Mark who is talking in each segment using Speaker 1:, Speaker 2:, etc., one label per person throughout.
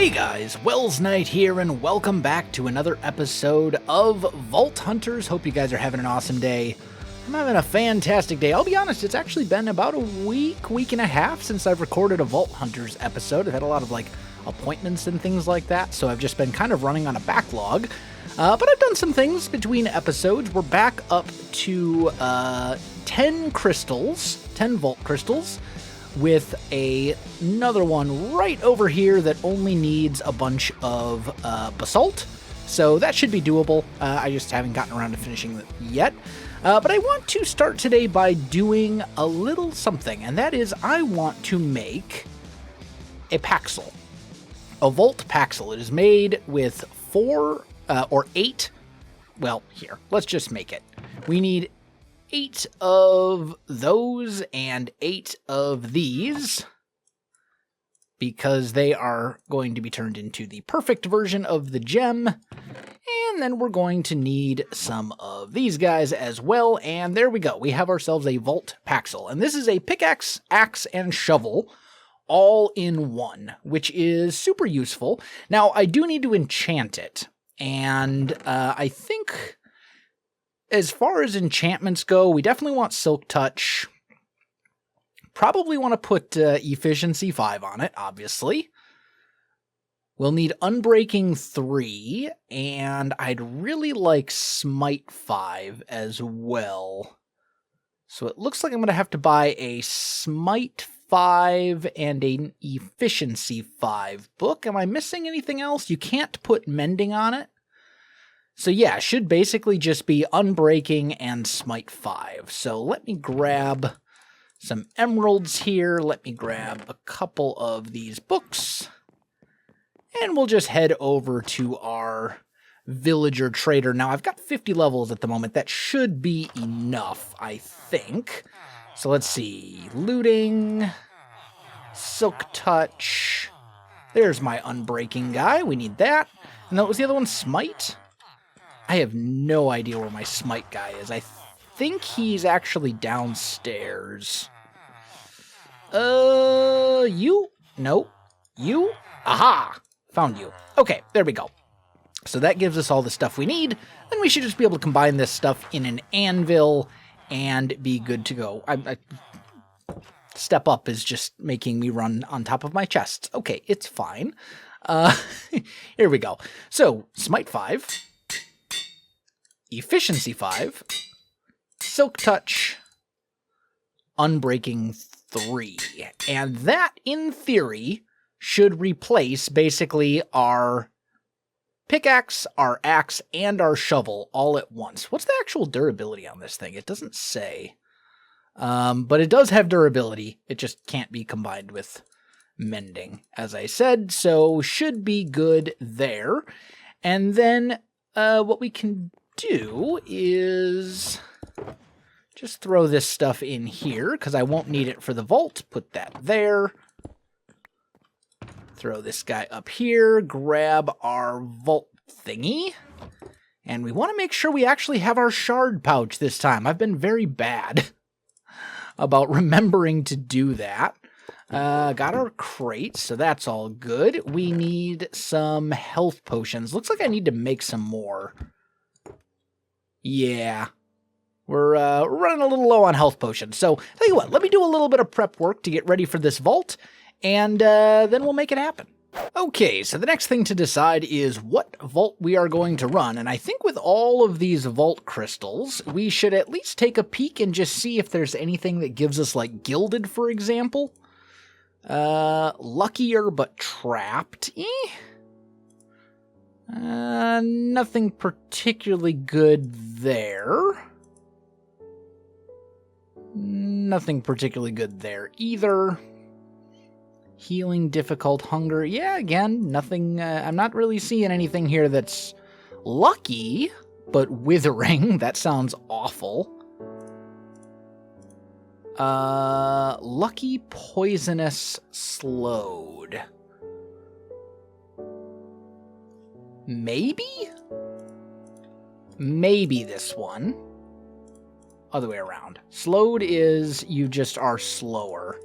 Speaker 1: Hey guys, Welsknight here, and welcome back to another episode of Vault Hunters. Hope you guys are having an awesome day. I'm having a fantastic day. I'll be honest, it's actually been about a week and a half since I've recorded a Vault Hunters episode. I've had a lot of appointments and things like that, so I've just been kind of running on a backlog. But I've done some things between episodes. We're back up to 10 crystals, 10 Vault crystals, with another one right over here that only needs a bunch of basalt. So that should be doable. I just haven't gotten around to finishing it yet. But I want to start today by doing a little something, and that is I want to make a paxel. A Vault paxel. It is made with 4 or 8. Well, here, let's just make it. We need 8 of those and 8 of these, because they are going to be turned into the perfect version of the gem. And then we're going to need some of these guys as well. And there we go. We have ourselves a Vault paxel. And this is a pickaxe, axe, and shovel all in one, which is super useful. Now, I do need to enchant it. And I think, as far as enchantments go, we definitely want Silk Touch. Probably want to put Efficiency 5 on it, obviously. We'll need Unbreaking 3, and I'd really like Smite 5 as well. So it looks like I'm going to have to buy a Smite 5 and an Efficiency 5 book. Am I missing anything else? You can't put Mending on it. So yeah, it should basically just be Unbreaking and Smite 5. So let me grab some emeralds here. Let me grab a couple of these books. And we'll just head over to our villager trader. Now, I've got 50 levels at the moment. That should be enough, I think. So let's see. Looting. Silk Touch. There's my Unbreaking guy. We need that. And what was the other one? Smite? I have no idea where my Smite guy is. I think he's actually downstairs. You? No. You? Aha! Found you. Okay, there we go. So that gives us all the stuff we need. Then we should just be able to combine this stuff in an anvil and be good to go. Step up is just making me run on top of my chests. Okay, it's fine. Here we go. So, Smite 5. Efficiency 5, Silk Touch, Unbreaking 3. And that, in theory, should replace basically our pickaxe, our axe, and our shovel all at once. What's the actual durability on this thing? It doesn't say. But it does have durability. It just can't be combined with mending, as I said. So should be good there. And then what we can do is just throw this stuff in here, because I won't need it for the vault. Put that there. Throw this guy up here. Grab our vault thingy. And we want to make sure we actually have our shard pouch this time. I've been very bad about remembering to do that. Got our crate, so that's all good. We need some health potions. Looks like I need to make some more. Yeah, we're running a little low on health potions. So, tell you what, let me do a little bit of prep work to get ready for this vault, and then we'll make it happen. Okay, so the next thing to decide is what vault we are going to run, and I think with all of these vault crystals, we should at least take a peek and just see if there's anything that gives us, like, gilded, for example. Luckier but trapped. Nothing particularly good there. Nothing particularly good there either. Healing, difficult, hunger. Yeah, again, nothing. I'm not really seeing anything here that's lucky, but withering. That sounds awful. Lucky, poisonous, slowed. Maybe? Maybe this one. Other way around. Slowed is you just are slower.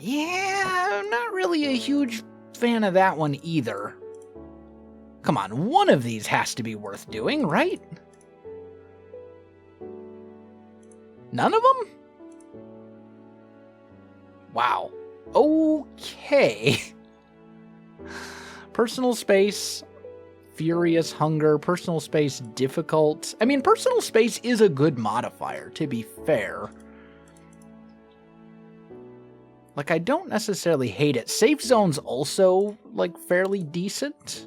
Speaker 1: Yeah, I'm not really a huge fan of that one either. Come on, one of these has to be worth doing, right? None of them? Wow. Okay. Personal space, furious hunger, personal space difficult. I mean, personal space is a good modifier, to be fair. Like, I don't necessarily hate it. Safe zone's also, like, fairly decent.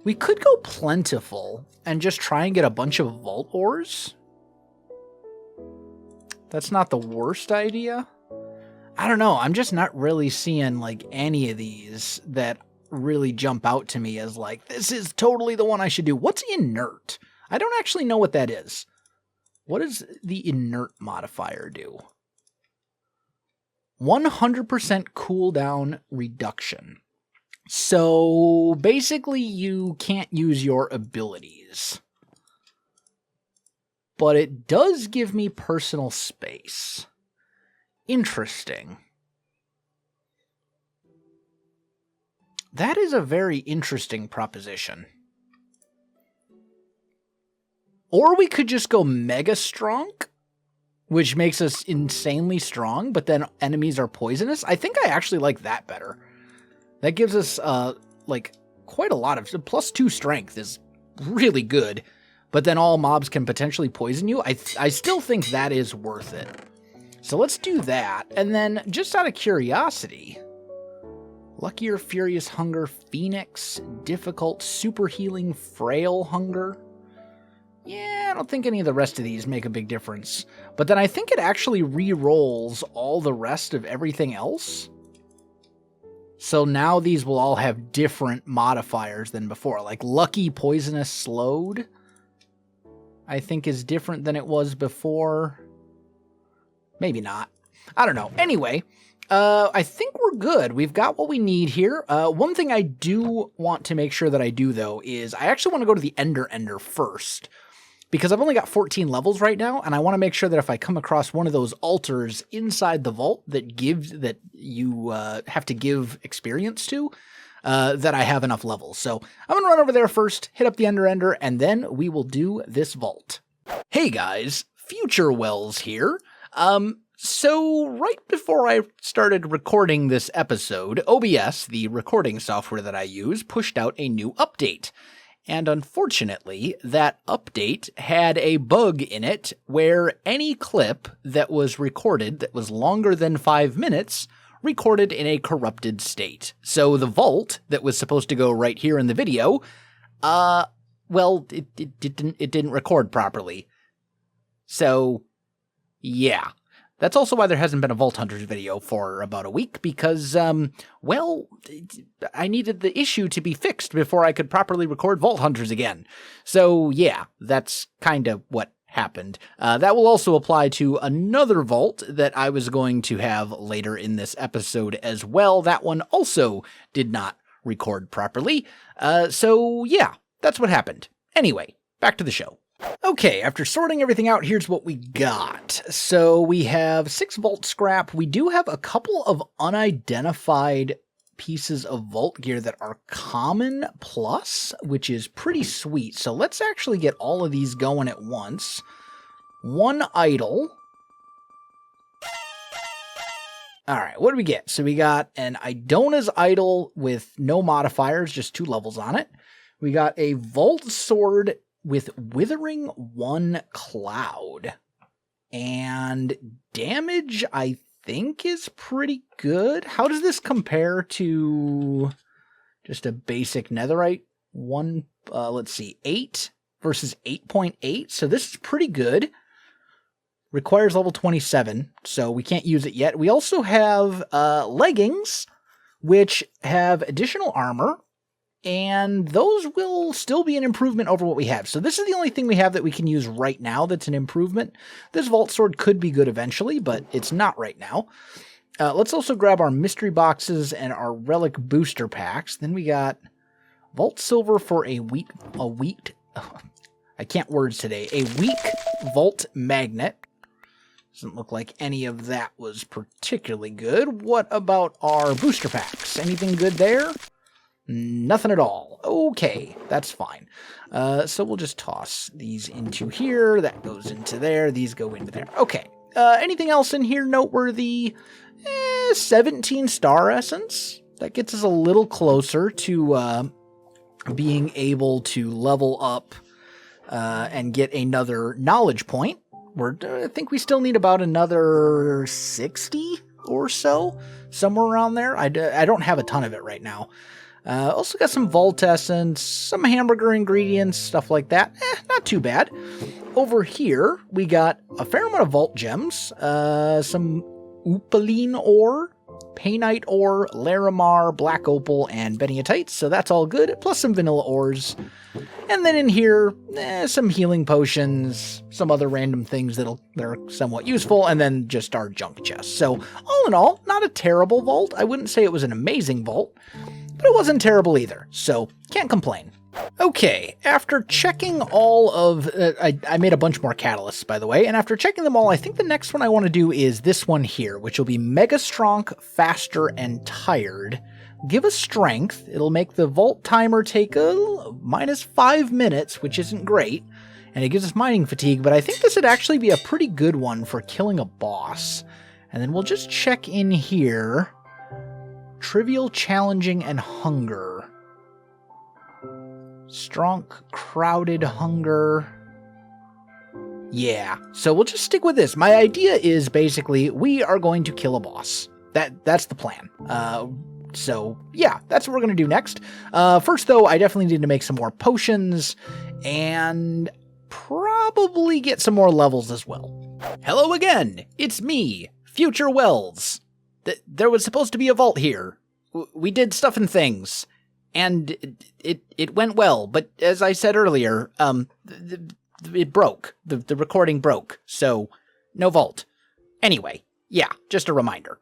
Speaker 1: We could go plentiful and just try and get a bunch of vault ores. That's not the worst idea. I don't know. I'm just not really seeing, like, any of these that really jump out to me as, like, this is totally the one I should do. What's inert? I don't actually know what that is. What does the inert modifier do? 100% cooldown reduction. So basically you can't use your abilities. But it does give me personal space. Interesting. That is a very interesting proposition. Or we could just go mega strong, which makes us insanely strong, but then enemies are poisonous. I think I actually like that better. That gives us, like, quite a lot of... +2 strength is really good, but then all mobs can potentially poison you. I still think that is worth it. So let's do that, and then, just out of curiosity... Luckier, Furious Hunger, Phoenix, Difficult, Super Healing, Frail Hunger... Yeah, I don't think any of the rest of these make a big difference. But then I think it actually re-rolls all the rest of everything else. So now these will all have different modifiers than before. Like Lucky, Poisonous, Slowed, I think is different than it was before. Maybe not. I don't know. Anyway, I think we're good. We've got what we need here. One thing I do want to make sure that I do, though, is I actually want to go to the Ender first. Because I've only got 14 levels right now, and I want to make sure that if I come across one of those altars inside the vault that you have to give experience to, that I have enough levels. So I'm going to run over there first, hit up the Ender, and then we will do this vault. Hey guys, Future Wells here. So right before I started recording this episode, OBS, the recording software that I use, pushed out a new update. And unfortunately, that update had a bug in it where any clip that was recorded that was longer than 5 minutes recorded in a corrupted state. So the vault that was supposed to go right here in the video, well, it didn't record properly. So, yeah. That's also why there hasn't been a Vault Hunters video for about a week, because, well, I needed the issue to be fixed before I could properly record Vault Hunters again. So, yeah, that's kind of what happened. That will also apply to another vault that I was going to have later in this episode as well. That one also did not record properly. So, yeah, that's what happened. Anyway, back to the show. Okay, after sorting everything out, here's what we got. So we have 6 vault scrap. We do have a couple of unidentified pieces of vault gear that are common plus, which is pretty sweet. So let's actually get all of these going at once. 1 idol. All right, what do we get? So we got an Idona's idol with no modifiers, just 2 levels on it. We got a vault sword with Withering 1 Cloud. And damage, I think, is pretty good. How does this compare to just a basic netherite? Let's see, 8 versus 8.8. So this is pretty good. Requires level 27, so we can't use it yet. We also have leggings, which have additional armor. And those will still be an improvement over what we have. So this is the only thing we have that we can use right now that's an improvement. This Vault Sword could be good eventually, but it's not right now. Let's also grab our mystery boxes and our relic booster packs. Then we got Vault Silver for a weak Vault Magnet. Doesn't look like any of that was particularly good. What about our booster packs? Anything good there? Nothing at all. Okay, that's fine. So we'll just toss these into here. That goes into there. These go into there. Okay. Anything else in here noteworthy? 17 star essence. That gets us a little closer to being able to level up and get another knowledge point. I think we still need about another 60 or so, somewhere around there. I don't have a ton of it right now. Also got some Vault Essence, some hamburger ingredients, stuff like that. Not too bad. Over here, we got a fair amount of Vault Gems, some Opaline Ore, Painite Ore, Larimar, Black Opal, and Beniatites, so that's all good, plus some Vanilla Ores. And then in here, some healing potions, some other random things that are somewhat useful, and then just our junk chest. So, all in all, not a terrible vault. I wouldn't say it was an amazing vault, but it wasn't terrible either, so can't complain. Okay, after checking all of... I made a bunch more catalysts, by the way, and after checking them all, I think the next one I want to do is this one here, which will be Mega Strong, Faster, and Tired. Give us Strength. It'll make the Vault timer take a minus 5 minutes, which isn't great, and it gives us Mining Fatigue, but I think this would actually be a pretty good one for killing a boss. And then we'll just check in here. Trivial, Challenging, and Hunger. Strong, Crowded, Hunger. Yeah, so we'll just stick with this. My idea is basically we are going to kill a boss. That's the plan. So yeah, that's what we're going to do next. First though, I definitely need to make some more potions and probably get some more levels as well. Hello again, it's me, Future Wells. There was supposed to be a vault here. We did stuff and things. And it went well, but as I said earlier, it broke. The recording broke, so no vault. Anyway, yeah, just a reminder.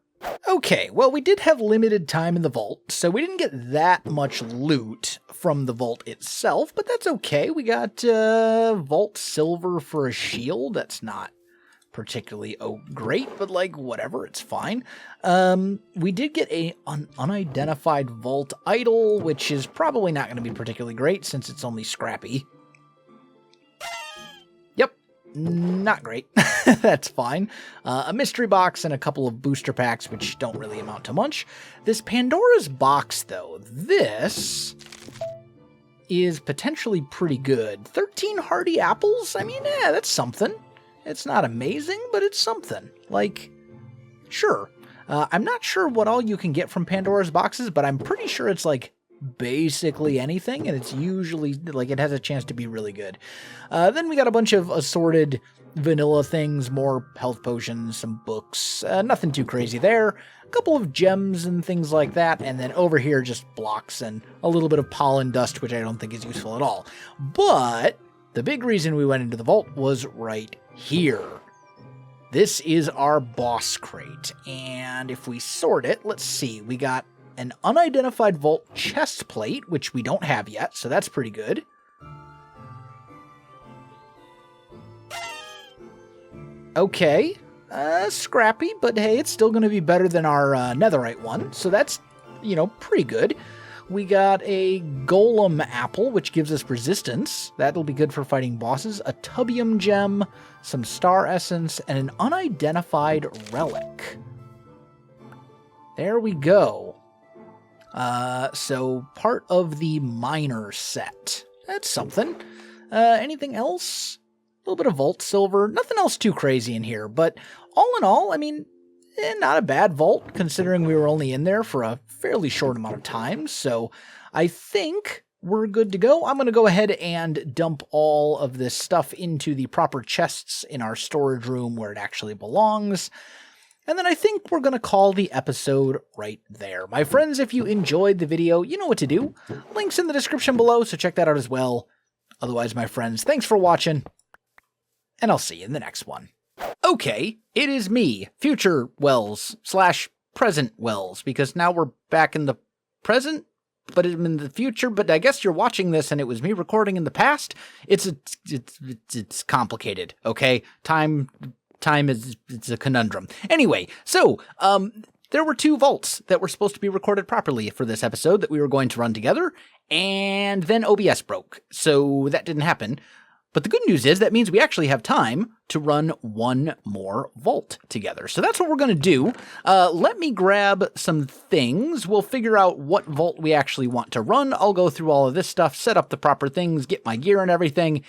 Speaker 1: Okay, well, we did have limited time in the vault, so we didn't get that much loot from the vault itself, but that's okay. We got vault silver for a shield. That's not particularly great, but like whatever, it's fine. We did get an unidentified vault idol, which is probably not going to be particularly great since it's only scrappy. Yep, not great. That's fine. A mystery box and a couple of booster packs, which don't really amount to much. This Pandora's box, though, this is potentially pretty good. 13 hearty apples? I mean, yeah, that's something. It's not amazing, but it's something. Like, sure. I'm not sure what all you can get from Pandora's boxes, but I'm pretty sure it's like basically anything, and it's usually like it has a chance to be really good. Then we got a bunch of assorted vanilla things, more health potions, some books, nothing too crazy there. A couple of gems and things like that, and then over here just blocks and a little bit of pollen dust, which I don't think is useful at all. But the big reason we went into the vault was right here. This is our boss crate, and if we sort it, let's see, we got an unidentified vault chest plate, which we don't have yet, so that's pretty good. Okay, scrappy, but hey, it's still going to be better than our netherite one, so that's, you know, pretty good. We got a golem apple, which gives us resistance. That'll be good for fighting bosses. A tubium gem, some star essence, and an unidentified relic. There we go. So part of the miner set. That's something. Anything else? A little bit of vault silver. Nothing else too crazy in here, but all in all, I mean, not a bad vault, considering we were only in there for a fairly short amount of time, so I think we're good to go. I'm going to go ahead and dump all of this stuff into the proper chests in our storage room where it actually belongs, and then I think we're going to call the episode right there. My friends, if you enjoyed the video, you know what to do. Links in the description below, so check that out as well. Otherwise, my friends, thanks for watching, and I'll see you in the next one. Okay, it is me, Future Wells / Present Wells, because now we're back in the present, but I'm in the future, but I guess you're watching this and it was me recording in the past. It's complicated, okay? Time Time it's a conundrum. Anyway, so there were 2 vaults that were supposed to be recorded properly for this episode that we were going to run together, and then OBS broke, so that didn't happen. But the good news is that means we actually have time to run 1 more vault together. So that's what we're going to do. Let me grab some things. We'll figure out what vault we actually want to run. I'll go through all of this stuff, set up the proper things, get my gear and everything,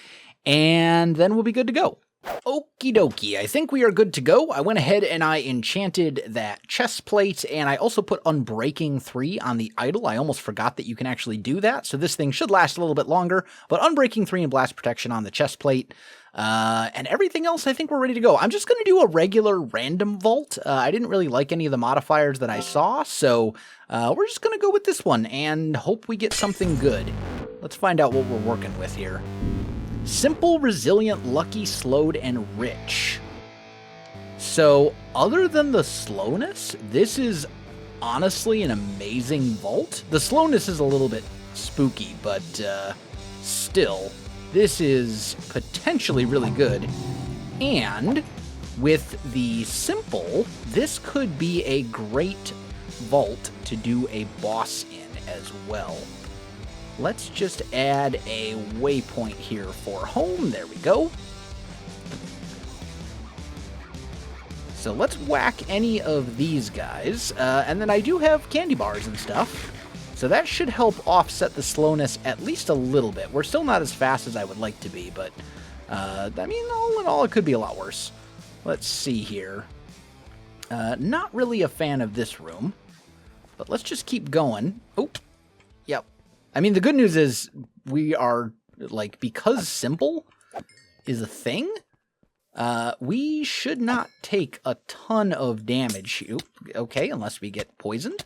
Speaker 1: and then we'll be good to go. Okie dokie, I think we are good to go. I went ahead and I enchanted that chest plate, and I also put Unbreaking 3 on the idol. I almost forgot that you can actually do that, so this thing should last a little bit longer, but Unbreaking 3 and Blast Protection on the chest plate, and everything else I think we're ready to go. I'm just going to do a regular random vault. I didn't really like any of the modifiers that I saw, so we're just going to go with this one and hope we get something good. Let's find out what we're working with here. Simple, resilient, lucky, slowed, and rich. So, other than the slowness, this is honestly an amazing vault. The slowness is a little bit spooky, but still, this is potentially really good. And with the simple, this could be a great vault to do a boss in as well. Let's just add a waypoint here for home. There we go. So let's whack any of these guys. And then I do have candy bars and stuff. So that should help offset the slowness at least a little bit. We're still not as fast as I would like to be, but I mean, all in all, it could be a lot worse. Let's see here. Not really a fan of this room, but let's just keep going. Oh, yep. I mean, the good news is we are, like, because simple is a thing, we should not take a ton of damage. Okay, unless we get poisoned.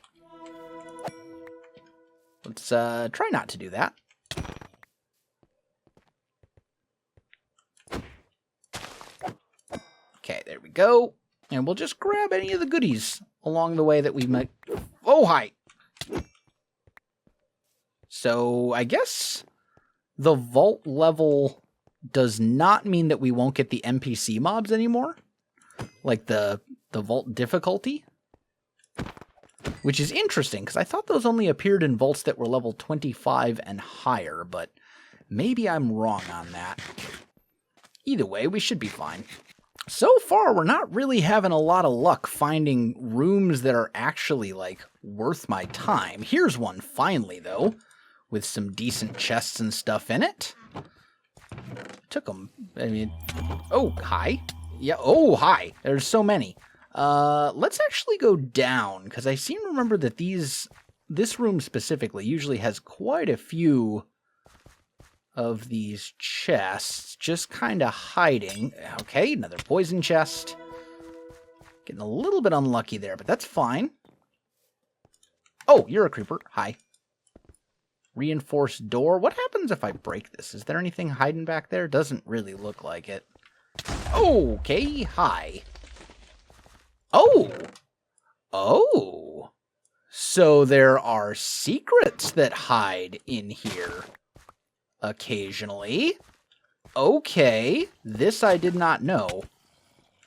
Speaker 1: Let's try not to do that. Okay, there we go. And we'll just grab any of the goodies along the way that we might... Oh, hi! So, I guess the vault level does not mean that we won't get the NPC mobs anymore. Like the vault difficulty. Which is interesting, because I thought those only appeared in vaults that were level 25 and higher, but maybe I'm wrong on that. Either way, we should be fine. So far, we're not really having a lot of luck finding rooms that are actually, like, worth my time. Here's one, finally, though, with some decent chests and stuff in it. Took them, I mean, oh, hi. Yeah, oh, hi. There's so many. Let's actually go down, because I seem to remember that this room specifically usually has quite a few of these chests just kind of hiding. Okay, another poison chest. Getting a little bit unlucky there, but that's fine. Oh, you're a creeper. Hi. Reinforced door. What happens if I break this? Is there anything hiding back there? Doesn't really look like it. Okay, hi. Oh! Oh! So there are secrets that hide in here occasionally. Okay, this I did not know.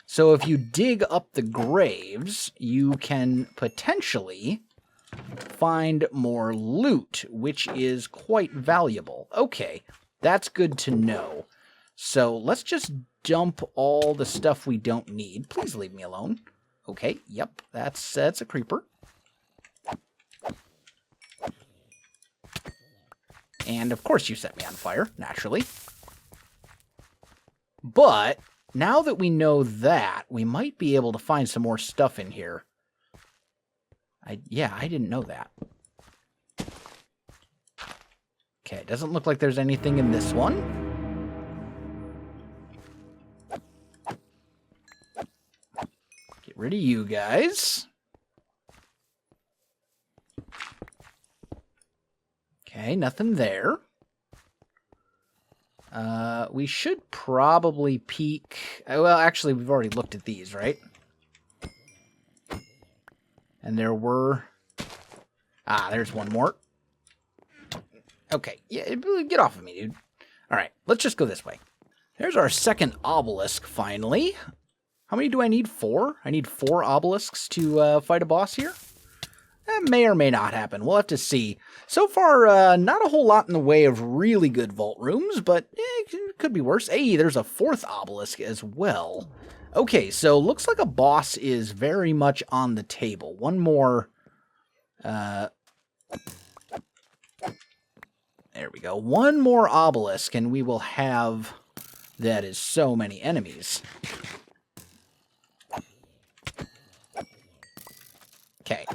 Speaker 1: So if you dig up the graves, you can potentially find more loot, which is quite valuable. Okay, that's good to know. So let's just dump all the stuff we don't need. Please leave me alone. Okay, yep, that's a creeper. And of course you set me on fire, naturally. But now that we know that, we might be able to find some more stuff in here. Yeah, I didn't know that. Okay, doesn't look like there's anything in this one. Get rid of you guys. Okay, nothing there. We should probably peek... Well, actually, we've already looked at these, right? And there were... Ah, there's one more. Okay, yeah, get off of me, dude. Alright, let's just go this way. There's our second obelisk, finally. How many do I need? 4? I need 4 obelisks to fight a boss here? That may or may not happen. We'll have to see. So far, not a whole lot in the way of really good vault rooms, but it could be worse. Hey, there's a 4th obelisk as well. Okay, so looks like a boss is very much on the table. One more... there we go. One more obelisk, and we will have... That is so many enemies. Okay.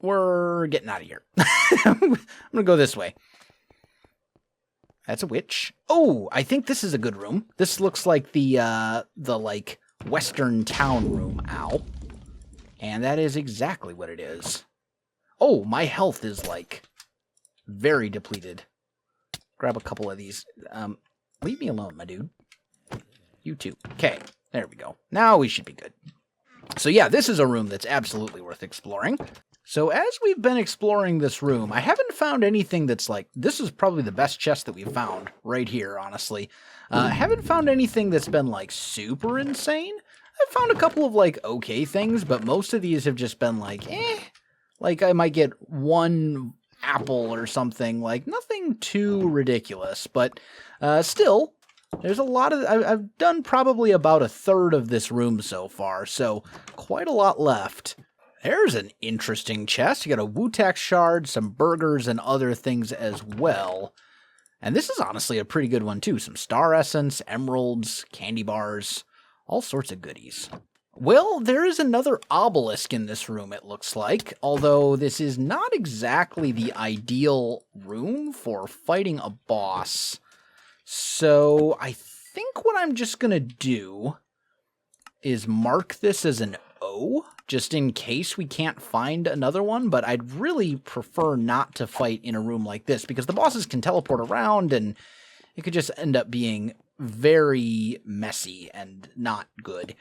Speaker 1: We're getting out of here. I'm going to go this way. That's a witch. Oh, I think this is a good room. This looks like the like, western town room. Ow. And that is exactly what it is. Oh, my health is, like, very depleted. Grab a couple of these. Leave me alone, my dude. You too. Okay, there we go. Now we should be good. So yeah, this is a room that's absolutely worth exploring. So as we've been exploring this room, I haven't found anything that's like, this is probably the best chest that we've found right here, honestly. I haven't found anything that's been like super insane. I've found a couple of like okay things, but most of these have just been like, like I might get 1 apple or something, like nothing too ridiculous, but still, there's a lot of, I've done probably about 1/3 of this room so far, so quite a lot left. There's an interesting chest. You got a Wu-Tac shard, some burgers, and other things as well. And this is honestly a pretty good one too. Some star essence, emeralds, candy bars, all sorts of goodies. Well, there is another obelisk in this room, it looks like, although this is not exactly the ideal room for fighting a boss. So I think what I'm just going to do is mark this as an O, just in case we can't find another one, but I'd really prefer not to fight in a room like this, because the bosses can teleport around, and it could just end up being very messy and not good.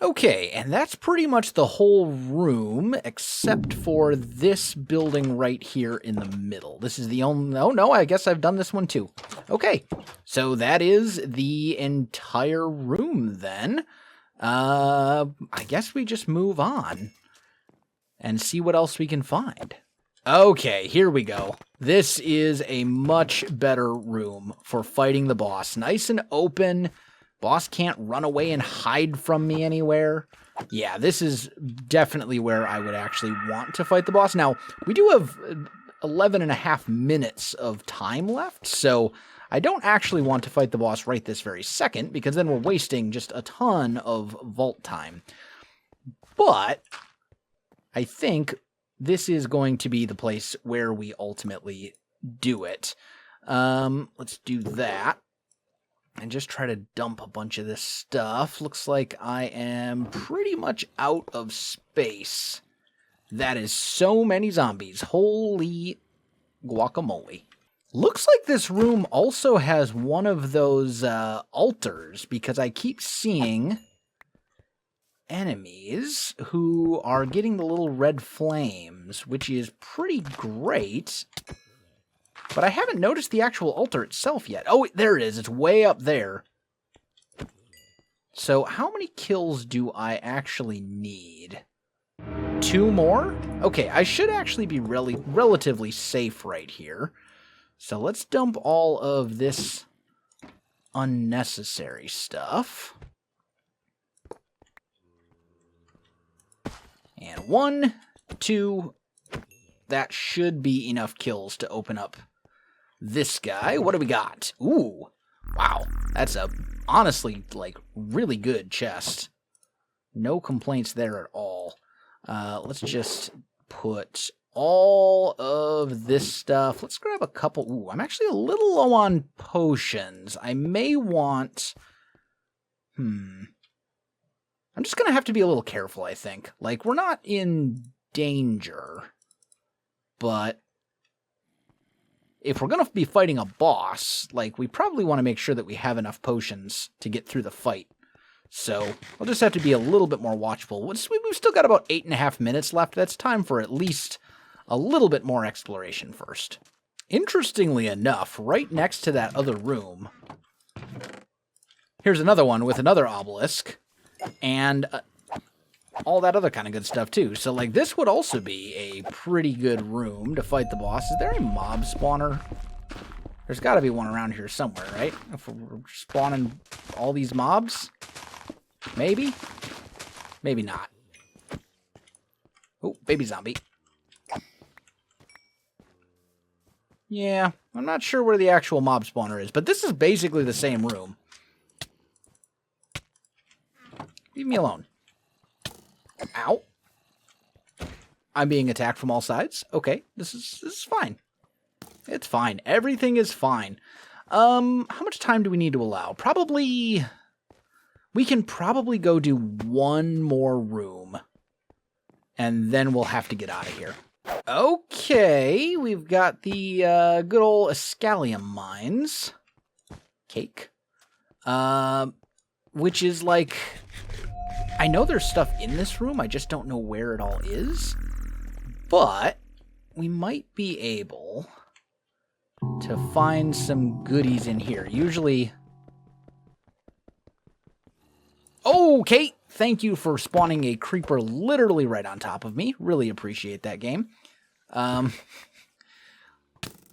Speaker 1: Okay, and that's pretty much the whole room, except for this building right here in the middle. This is the only... Oh, no, I guess I've done this one too. Okay, so that is the entire room then. I guess we just move on and see what else we can find. Okay, here we go. This is a much better room for fighting the boss. Nice and open. Boss can't run away and hide from me anywhere. Yeah, this is definitely where I would actually want to fight the boss. Now, we do have 11.5 minutes of time left, so I don't actually want to fight the boss right this very second, because then we're wasting just a ton of vault time. But I think this is going to be the place where we ultimately do it. Let's do that. And just try to dump a bunch of this stuff. Looks like I am pretty much out of space. That is so many zombies. Holy guacamole. Looks like this room also has one of those altars, because I keep seeing enemies who are getting the little red flames, which is pretty great. But I haven't noticed the actual altar itself yet. Oh, there it is. It's way up there. So how many kills do I actually need? 2 more? Okay, I should actually be relatively safe right here. So let's dump all of this unnecessary stuff. And 1, 2, that should be enough kills to open up this guy. What do we got? Ooh, wow, that's a, honestly, like, really good chest. No complaints there at all. Let's just put all of this stuff. Let's grab a couple. Ooh, I'm actually a little low on potions. I may want... I'm just gonna have to be a little careful, I think. Like, we're not in danger, but if we're going to be fighting a boss, like, we probably want to make sure that we have enough potions to get through the fight. So we'll just have to be a little bit more watchful. We've still got about 8.5 minutes left. That's time for at least a little bit more exploration first. Interestingly enough, right next to that other room, here's another one with another obelisk. and all that other kind of good stuff too. So like this would also be a pretty good room to fight the boss. Is there a mob spawner? There's got to be one around here somewhere, right? If we're spawning all these mobs? Maybe? Maybe not. Oh, baby zombie. Yeah, I'm not sure where the actual mob spawner is, but this is basically the same room. Leave me alone. Ow. I'm being attacked from all sides. Okay, this is fine. It's fine. Everything is fine. How much time do we need to allow? Probably... We can probably go do one more room. And then we'll have to get out of here. Okay, we've got the good old Escalium mines. Cake. Which is like... I know there's stuff in this room, I just don't know where it all is. But we might be able to find some goodies in here. Usually... Okay, thank you for spawning a creeper literally right on top of me. Really appreciate that game.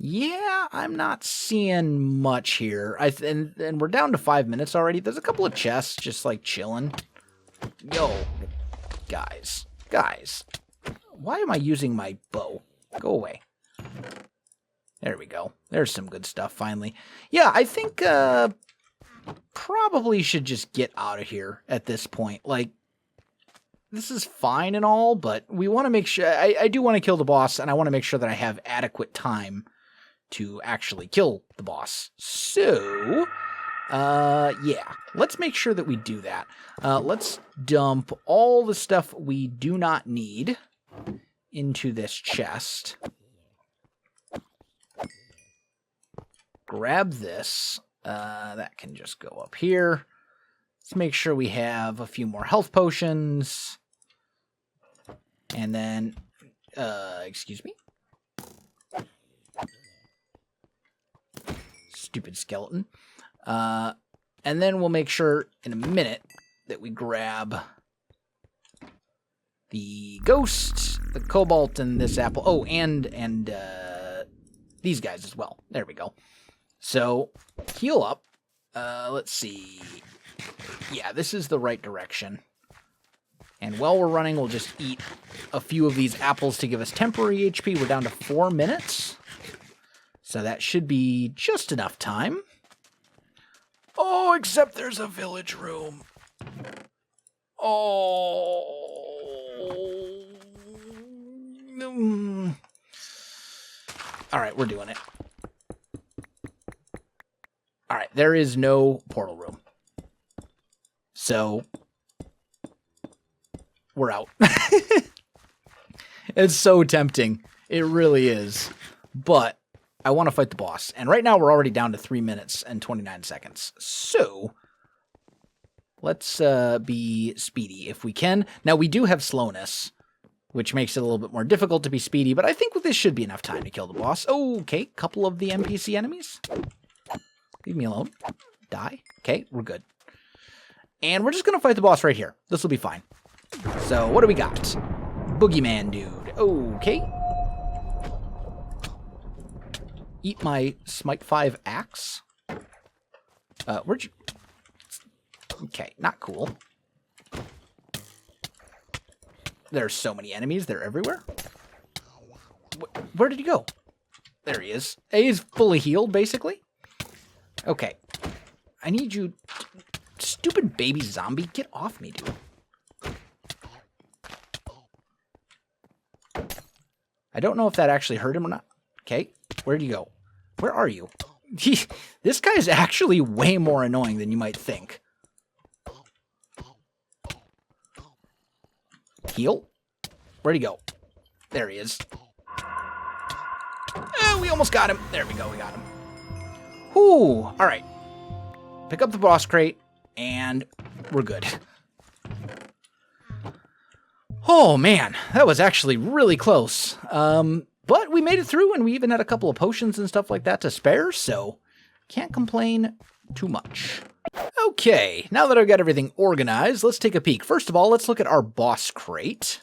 Speaker 1: Yeah, I'm not seeing much here. And we're down to 5 minutes already. There's a couple of chests just like chilling. Yo, guys. Why am I using my bow? Go away. There we go. There's some good stuff finally. Yeah, I think probably should just get out of here at this point. Like, this is fine and all, but we want to make sure... I do want to kill the boss, and I want to make sure that I have adequate time to actually kill the boss. So, yeah. Let's make sure that we do that. Let's dump all the stuff we do not need into this chest. Grab this. That can just go up here. Let's make sure we have a few more health potions. And then, excuse me. Stupid skeleton. And then we'll make sure in a minute that we grab the ghost, the cobalt, and this apple. Oh, and these guys as well. There we go. So, heal up. Let's see. Yeah, this is the right direction. And while we're running, we'll just eat a few of these apples to give us temporary HP. We're down to 4 minutes. So that should be just enough time. Oh, except there's a village room. Oh. All right, we're doing it. All right, there is no portal room. So, we're out. It's so tempting. It really is. But I want to fight the boss. And right now we're already down to 3 minutes and 29 seconds. So, let's be speedy if we can. Now, we do have slowness, which makes it a little bit more difficult to be speedy. But I think this should be enough time to kill the boss. Okay, couple of the NPC enemies. Leave me alone. Die. Okay, we're good. And we're just going to fight the boss right here. This will be fine. So, what do we got? Boogeyman dude. Okay. Eat my Smite 5 axe. Where'd you... Okay, not cool. There's so many enemies. They're everywhere. Where did he go? There he is. He's fully healed, basically. Okay. I need you... Stupid baby zombie, get off me, dude. I don't know if that actually hurt him or not. Okay, where'd you go? Where are you? This guy is actually way more annoying than you might think. Heal? Where'd he go? There he is. We almost got him. There we go, we got him. Whew, alright. Pick up the boss crate. And we're good. Oh, man. That was actually really close. But we made it through, and we even had a couple of potions and stuff like that to spare, so can't complain too much. Okay, now that I've got everything organized, let's take a peek. First of all, let's look at our boss crate.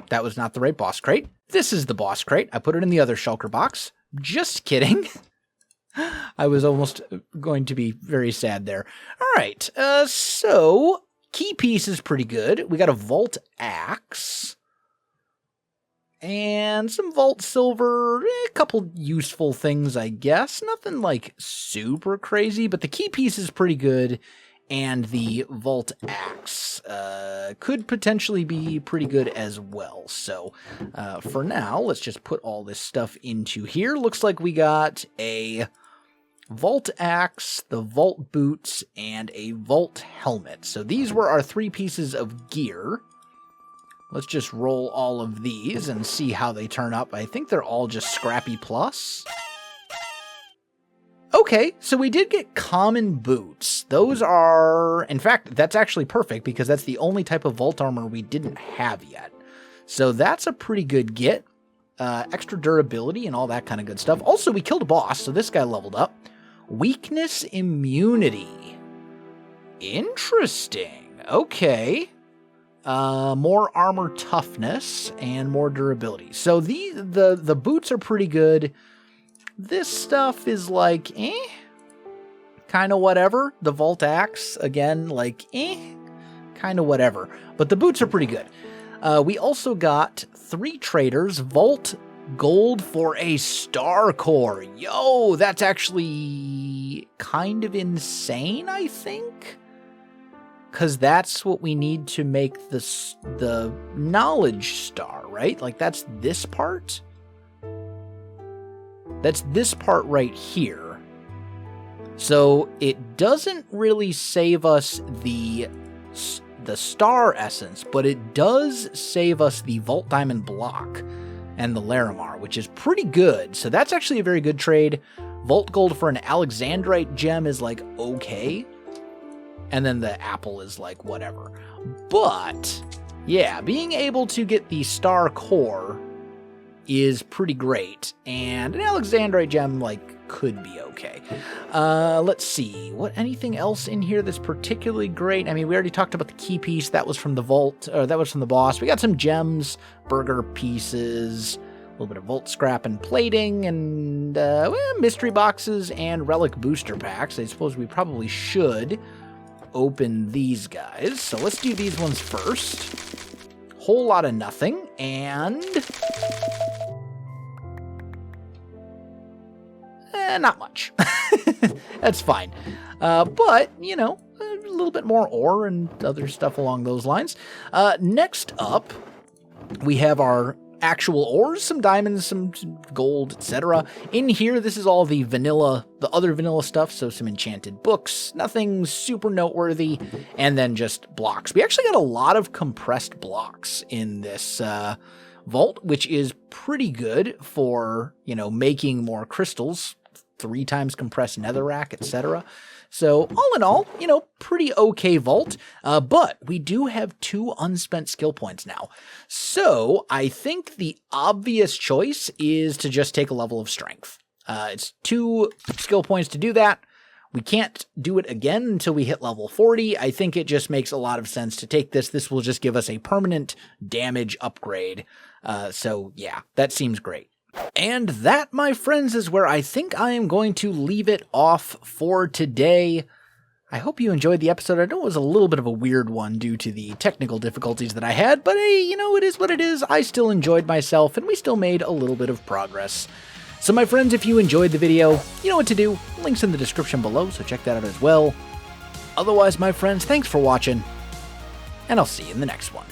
Speaker 1: That was not the right boss crate. This is the boss crate. I put it in the other shulker box. Just kidding. I was almost going to be very sad there. All right, so key piece is pretty good. We got a vault axe. And some vault silver, a couple useful things, I guess. Nothing like super crazy, but the key piece is pretty good. And the vault axe could potentially be pretty good as well. So for now, let's just put all this stuff into here. Looks like we got a vault axe, the vault boots, and a vault helmet. So these were our 3 pieces of gear. Let's just roll all of these and see how they turn up. I think they're all just Scrappy Plus. Okay, so we did get common boots. Those are, in fact, that's actually perfect because that's the only type of vault armor we didn't have yet. So that's a pretty good get. Extra durability and all that kind of good stuff. Also, we killed a boss, so this guy leveled up. Weakness immunity. Interesting. Okay. More armor toughness and more durability. So the boots are pretty good. This stuff is like, kind of whatever. The vault axe, again, like, kind of whatever. But the boots are pretty good. We also got 3 traders, vault gold for a star core. Yo, that's actually kind of insane, I think. Because that's what we need to make the knowledge star, right? Like, that's this part? That's this part right here. So it doesn't really save us the star essence, but it does save us the Vault Diamond block and the Larimar, which is pretty good. So that's actually a very good trade. Vault Gold for an Alexandrite gem is like, okay. And then the apple is like, whatever. But, yeah, being able to get the star core is pretty great. And an Alexandrite gem, like, could be okay. Let's see. Anything else in here that's particularly great? I mean, we already talked about the key piece. That was from the vault, or that was from the boss. We got some gems, burger pieces, a little bit of vault scrap and plating, and mystery boxes and relic booster packs. I suppose we probably should open these guys. So let's do these ones first. Whole lot of nothing, and not much. That's fine. But, you know, a little bit more ore and other stuff along those lines. Next up, we have our actual ores, some diamonds, some gold, etc. In here, this is all the vanilla, the other vanilla stuff, so some enchanted books, nothing super noteworthy, and then just blocks. We actually got a lot of compressed blocks in this vault, which is pretty good for, you know, making more crystals, 3 times compressed netherrack, etc. So all in all, you know, pretty okay vault, but we do have 2 unspent skill points now. So I think the obvious choice is to just take a level of strength. It's 2 skill points to do that. We can't do it again until we hit level 40. I think it just makes a lot of sense to take this. This will just give us a permanent damage upgrade. So yeah, that seems great. And that, my friends, is where I think I am going to leave it off for today. I hope you enjoyed the episode. I know it was a little bit of a weird one due to the technical difficulties that I had, but hey, you know, it is what it is. I still enjoyed myself, and we still made a little bit of progress. So my friends, if you enjoyed the video, you know what to do. Links in the description below, so check that out as well. Otherwise, my friends, thanks for watching, and I'll see you in the next one.